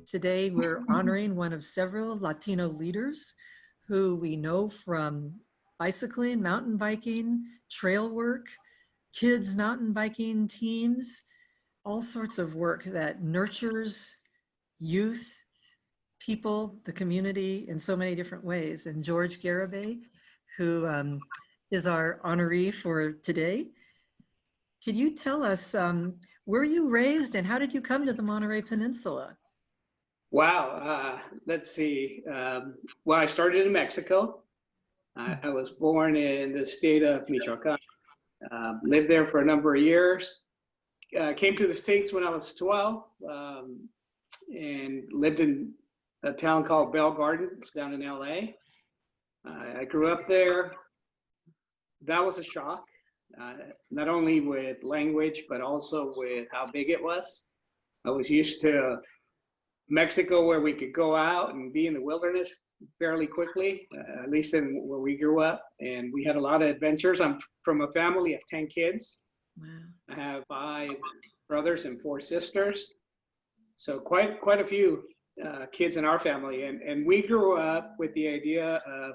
Today, we're honoring one of several Latino leaders who we know from bicycling, mountain biking, trail work, kids mountain biking teams, all sorts of work that nurtures youth, people, the community in so many different ways. And George Garibay, who is our honoree for today. Could you tell us, where you raised and how did you come to the Monterey Peninsula? Wow, let's see. Well, I started in Mexico. I was born in the state of Michoacan. Lived there for a number of years. Came to the States when I was 12 and lived in a town called Bell Gardens down in LA. I grew up there. That was a shock, not only with language, but also with how big it was. I was used to Mexico, where we could go out and be in the wilderness fairly quickly, at least in where we grew up. And we had a lot of adventures. I'm from a family of 10 kids. Wow. I have 5 brothers and 4 sisters. So quite a few kids in our family. And we grew up with the idea of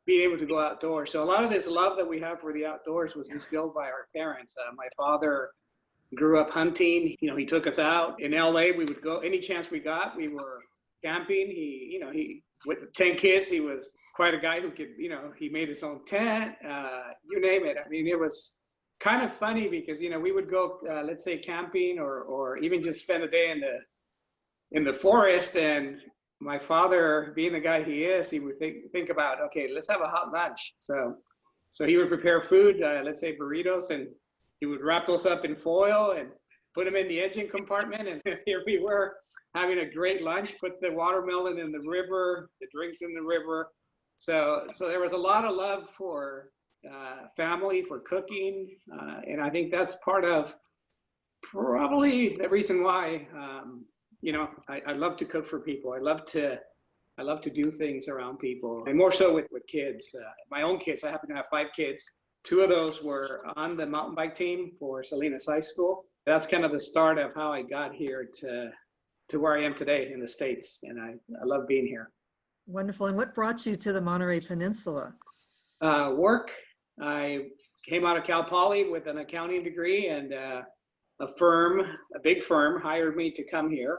being able to go outdoors. So a lot of this love that we have for the outdoors was instilled by our parents. My father grew up hunting. You know, he took us out. In LA, we would go any chance we got. We were camping. He with 10 kids, he was quite a guy who could, he made his own tent, you name it. I mean, it was kind of funny because, we would go, let's say camping or even just spend a day in the forest. And my father, being the guy he is, he would think about, okay, let's have a hot lunch. So he would prepare food, let's say burritos, and he would wrap those up in foil and put them in the engine compartment. And here we were having a great lunch, put the watermelon in the river, the drinks in the river. So there was a lot of love for family, for cooking. And I think that's part of probably the reason why, I love to cook for people. I love to do things around people, and more so with kids. My own kids, I happen to have 5 kids. 2 of those were on the mountain bike team for Salinas High School. That's kind of the start of how I got here to where I am today in the States. And I love being here. Wonderful. And what brought you to the Monterey Peninsula? Work. I came out of Cal Poly with an accounting degree, and a big firm hired me to come here.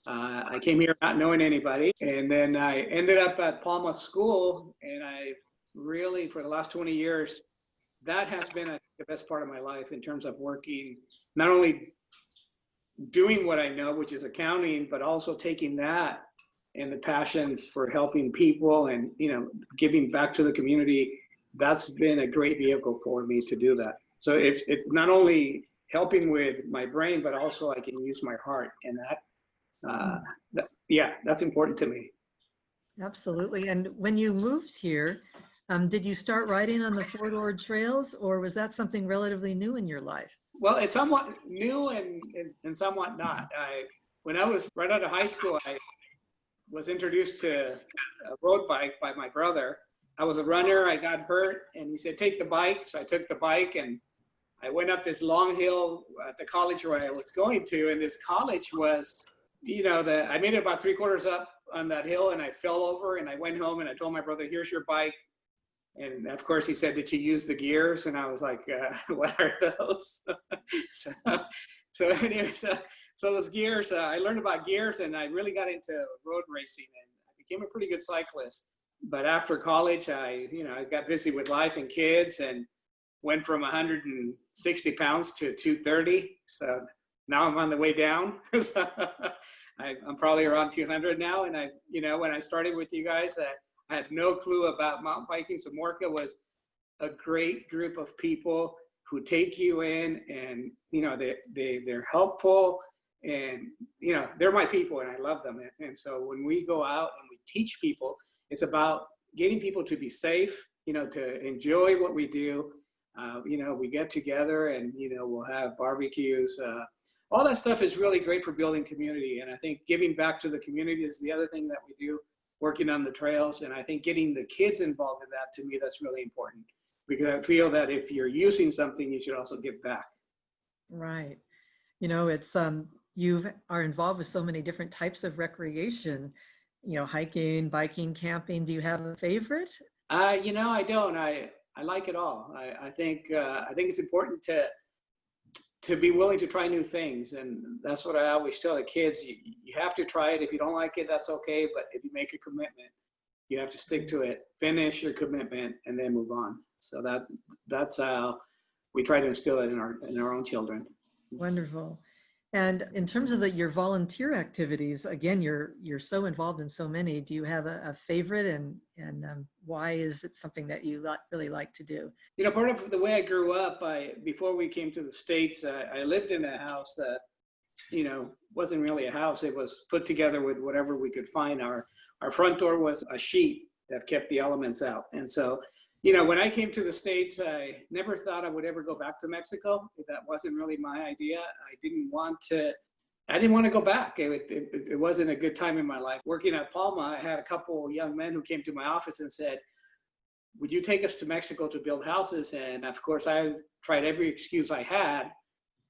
I came here not knowing anybody. And then I ended up at Palma School, and I really, for the last 20 years, that has been the best part of my life in terms of working, not only doing what I know, which is accounting, but also taking that and the passion for helping people and, giving back to the community. That's been a great vehicle for me to do that. So it's not only helping with my brain, but also I can use my heart, and that's important to me. Absolutely. And when you moved here, did you start riding on the Fort Ord trails, or was that something relatively new in your life? Well, it's somewhat new and somewhat not. When I was right out of high school, I was introduced to a road bike by my brother. I was a runner. I got hurt, and he said, take the bike. So I took the bike, and I went up this long hill at the college where I was going to. And this college was, I made it about 3/4 up on that hill, and I fell over, and I went home, and I told my brother, here's your bike. And of course he said, did you use the gears? And I was like, what are those? so anyway, so those gears, I learned about gears, and I really got into road racing, and I became a pretty good cyclist. But after college, I got busy with life and kids, and went from 160 pounds to 230. So now I'm on the way down. So I'm probably around 200 now. And when I started with you guys, I had no clue about mountain biking. So Morca was a great group of people who take you in, and they're helpful, and they're my people, and I love them. And so when we go out and we teach people, it's about getting people to be safe, to enjoy what we do. We get together, and we'll have barbecues. All that stuff is really great for building community, and I think giving back to the community is the other thing that we do, working on the trails. And I think getting the kids involved in that, to me, that's really important, because I feel that if you're using something, you should also give back. Right. It's You are involved with so many different types of recreation, hiking, biking, camping. Do you have a favorite? I don't. I like it all. I think it's important to be willing to try new things, and that's what I always tell the kids. You have to try it. If you don't like it, that's okay. But if you make a commitment, you have to stick to it. Finish your commitment, and then move on. So that's how we try to instill it in our own children. Wonderful. And in terms of your volunteer activities, again, you're so involved in so many. Do you have a favorite, and why is it something that you really like to do? Part of the way I grew up, before we came to the States, I lived in a house that, wasn't really a house. It was put together with whatever we could find. Our front door was a sheet that kept the elements out. And so, when I came to the States, I never thought I would ever go back to Mexico. That wasn't really my idea. I didn't want to go back. It wasn't a good time in my life. Working at Palma, I had a couple young men who came to my office and said, would you take us to Mexico to build houses? And of course, I tried every excuse I had.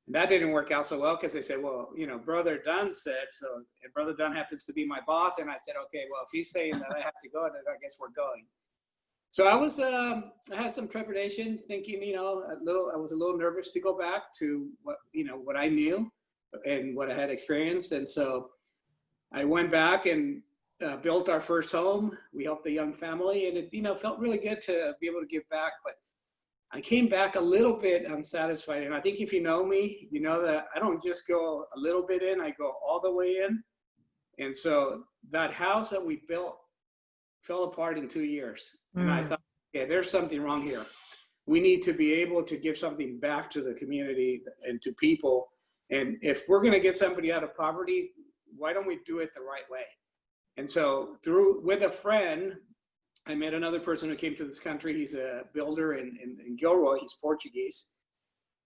And that didn't work out so well because they said, well, Brother Dunn said so. And Brother Dunn happens to be my boss. And I said, okay, well, if he's saying that I have to go, then I guess we're going. So I had some trepidation, thinking, I was a little nervous to go back to what I knew and what I had experienced. And so I went back and built our first home. We helped a young family, and it, felt really good to be able to give back. But I came back a little bit unsatisfied. And I think if you know me, you know that I don't just go a little bit in, I go all the way in. And so that house that we built fell apart in 2 years. And I thought, okay, there's something wrong here. We need to be able to give something back to the community and to people. And if we're going to get somebody out of poverty, why don't we do it the right way? And so with a friend, I met another person who came to this country. He's a builder in Gilroy. He's Portuguese.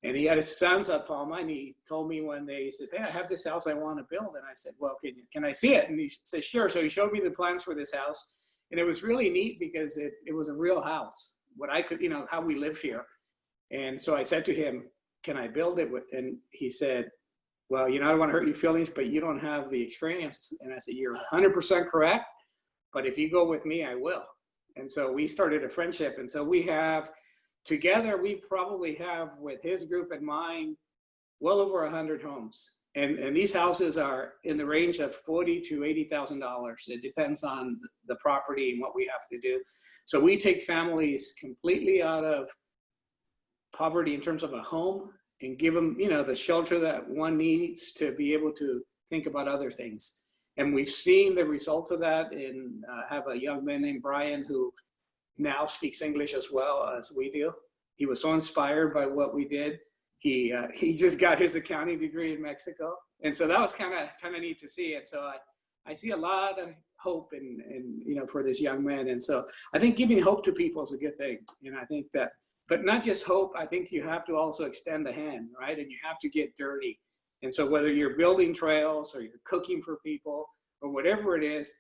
And he had his sons at Palma, and he told me one day, he said, hey, I have this house I want to build. And I said, well, can I see it? And he said, sure. So he showed me the plans for this house. And it was really neat because it was a real house, what I could, how we live here. And so I said to him, can I build it? And he said, well, I don't want to hurt your feelings, but you don't have the experience. And I said, you're 100% correct. But if you go with me, I will. And so we started a friendship. And so together, we probably have, with his group and mine, well over 100 homes. And these houses are in the range of $40,000 to $80,000. It depends on the property and what we have to do. So we take families completely out of poverty in terms of a home and give them, the shelter that one needs to be able to think about other things. And we've seen the results of that. Have a young man named Brian who now speaks English as well as we do. He was so inspired by what we did. He just got his accounting degree in Mexico. And so that was kind of neat to see. And so I see a lot of hope for this young man. And so I think giving hope to people is a good thing. And I think that, but not just hope, I think you have to also extend the hand, right? And you have to get dirty. And so whether you're building trails or you're cooking for people or whatever it is,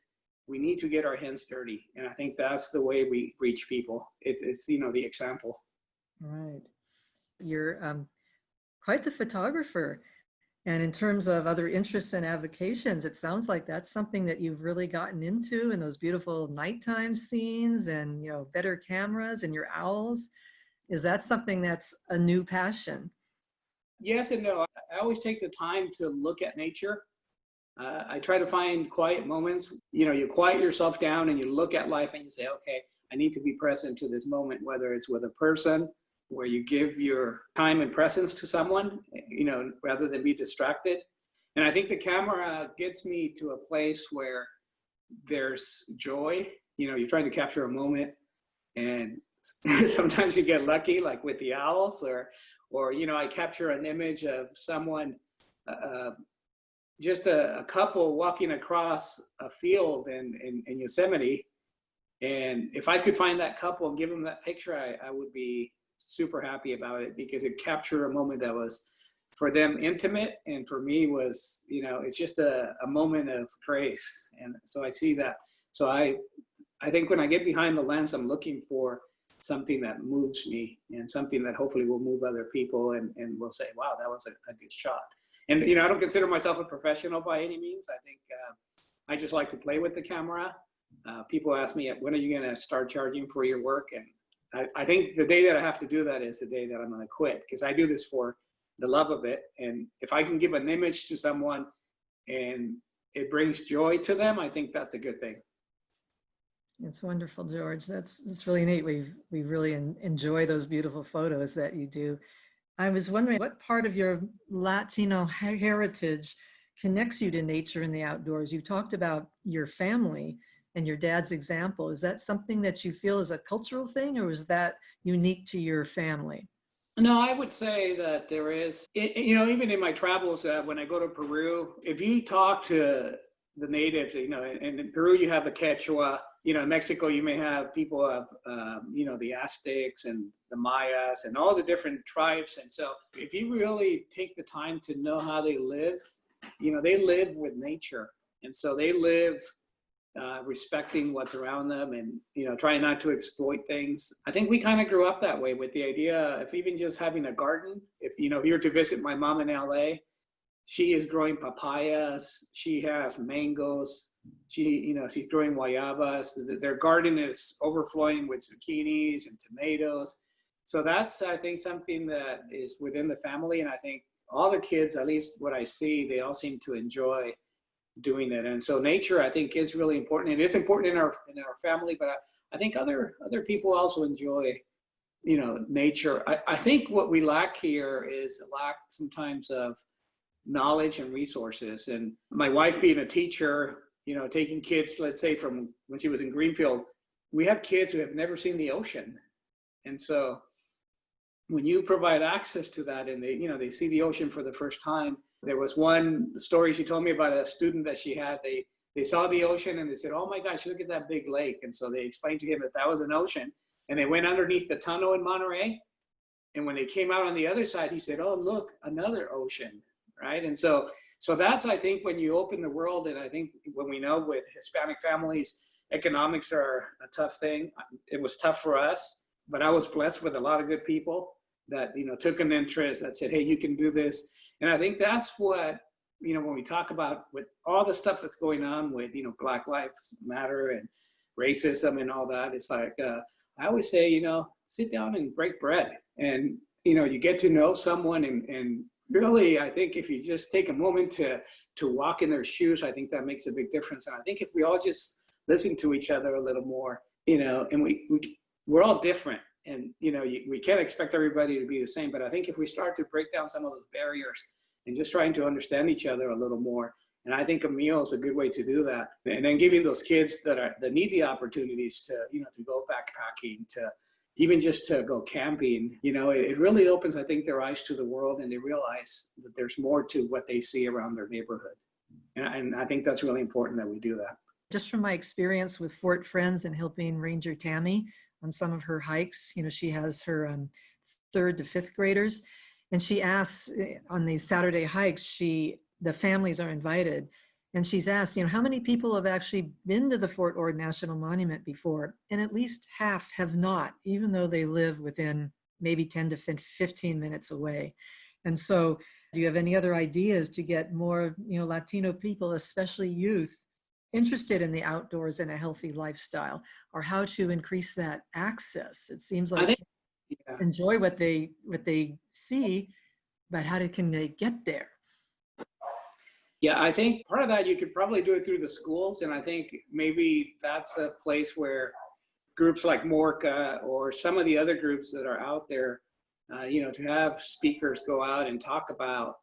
we need to get our hands dirty. And I think that's the way we reach people. It's the example. Right. You're quite the photographer. And in terms of other interests and avocations, it sounds like that's something that you've really gotten into, in those beautiful nighttime scenes and, better cameras and your owls. Is that something that's a new passion? Yes and no. I always take the time to look at nature. I try to find quiet moments. You quiet yourself down and you look at life and you say, okay, I need to be present to this moment, whether it's with a person, where you give your time and presence to someone, rather than be distracted. And I think the camera gets me to a place where there's joy. You're trying to capture a moment, and sometimes you get lucky, like with the owls, or I capture an image of someone, just a couple walking across a field in Yosemite. And if I could find that couple and give them that picture, I would be super happy about it, because it captured a moment that was for them intimate, and for me was, it's just a moment of grace. And so I see that. So I think when I get behind the lens, I'm looking for something that moves me and something that hopefully will move other people and will say, wow, that was a good shot. And, I don't consider myself a professional by any means. I think I just like to play with the camera. People ask me, when are you going to start charging for your work? And I think the day that I have to do that is the day that I'm going to quit, because I do this for the love of it. And if I can give an image to someone and it brings joy to them, I think that's a good thing. It's wonderful, George. That's really neat. We really enjoy those beautiful photos that you do. I was wondering what part of your Latino heritage connects you to nature and the outdoors. You talked about your family and your dad's example. Is that something that you feel is a cultural thing, or is that unique to your family? No, I would say that there is, even in my travels, when I go to Peru, if you talk to the natives, and in Peru you have the Quechua, in Mexico you may have people of, the Aztecs and the Mayas and all the different tribes. And so if you really take the time to know how they live, they live with nature. And so they live respecting what's around them and, trying not to exploit things. I think we kind of grew up that way with the idea of even just having a garden. If you were to visit my mom in LA, she is growing papayas, she has mangoes, she's growing guayabas. Their garden is overflowing with zucchinis and tomatoes. So that's, I think, something that is within the family. And I think all the kids, at least what I see, they all seem to enjoy doing that. And so nature, I think, is really important. And it's important in our family, but I think other people also enjoy, nature. I think what we lack here is a lack sometimes of knowledge and resources. And my wife being a teacher, taking kids, let's say from when she was in Greenfield, we have kids who have never seen the ocean. And so when you provide access to that and they see the ocean for the first time. There was one story she told me about a student that she had. They saw the ocean and they said, "Oh my gosh, look at that big lake." And so they explained to him that was an ocean. And they went underneath the tunnel in Monterey. And when they came out on the other side, he said, "Oh, look, another ocean." Right. And so that's, I think, when you open the world. And I think when we know with Hispanic families, economics are a tough thing. It was tough for us, but I was blessed with a lot of good people that, took an interest, that said, "Hey, you can do this." And I think that's what, when we talk about with all the stuff that's going on with, Black Lives Matter and racism and all that, it's like, I always say, sit down and break bread. And, you get to know someone and really, I think if you just take a moment to walk in their shoes, I think that makes a big difference. And I think if we all just listen to each other a little more, and we're all different. And, we can't expect everybody to be the same, but I think if we start to break down some of those barriers and just trying to understand each other a little more, and I think a meal is a good way to do that. And then giving those kids that need the opportunities to, to go backpacking, to even just to go camping, it really opens, I think, their eyes to the world, and they realize that there's more to what they see around their neighborhood. And I think that's really important that we do that. Just from my experience with Fort Friends and helping Ranger Tammy on some of her hikes, she has her 3rd to 5th graders, and she asks on these Saturday hikes, the families are invited, and she's asked, how many people have actually been to the Fort Ord National Monument before? And at least half have not, even though they live within maybe 10 to 15 minutes away. And so do you have any other ideas to get more, Latino people, especially youth, interested in the outdoors and a healthy lifestyle, or how to increase that access? It seems like enjoy what they see, but can they get there? Yeah, I think part of that, you could probably do it through the schools. And I think maybe that's a place where groups like Morca or some of the other groups that are out there, to have speakers go out and talk about,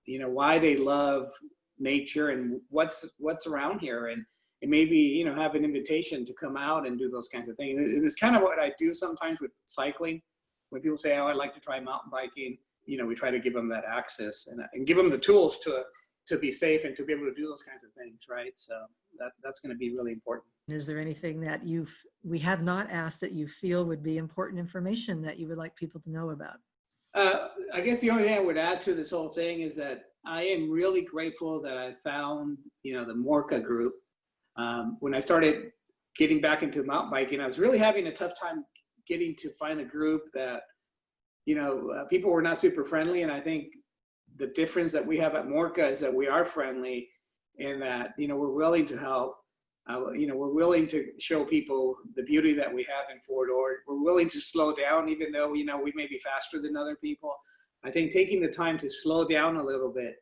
why they love nature and what's around here. And maybe, have an invitation to come out and do those kinds of things. It's kind of what I do sometimes with cycling. When people say, "Oh, I'd like to try mountain biking," we try to give them that access and give them the tools to be safe and to be able to do those kinds of things, right? So that's going to be really important. Is there anything that we have not asked that you feel would be important information that you would like people to know about? I guess the only thing I would add to this whole thing is that I am really grateful that I found, the Morca group. When I started getting back into mountain biking, I was really having a tough time getting to find a group that, people were not super friendly. And I think the difference that we have at Morca is that we are friendly, and that, you know, we're willing to help. You know, we're willing to show people the beauty that we have in Fort Ord. We're willing to slow down, even though, you know, we may be faster than other people. I think taking the time to slow down a little bit,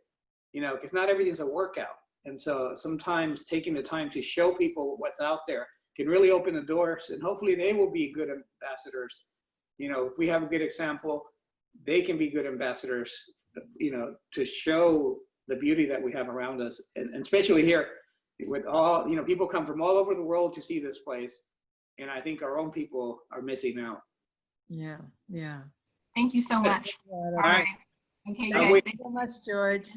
you know, because not everything's a workout. And so sometimes taking the time to show people what's out there can really open the doors, and hopefully they will be good ambassadors. You know, if we have a good example, they can be good ambassadors, you know, to show the beauty that we have around us. And especially here with all, you know, people come from all over the world to see this place. And I think our own people are missing out. Yeah, yeah. Thank you so much. Yeah, All that's right. right. Okay, Now, guys. wait. Thank you so much, George.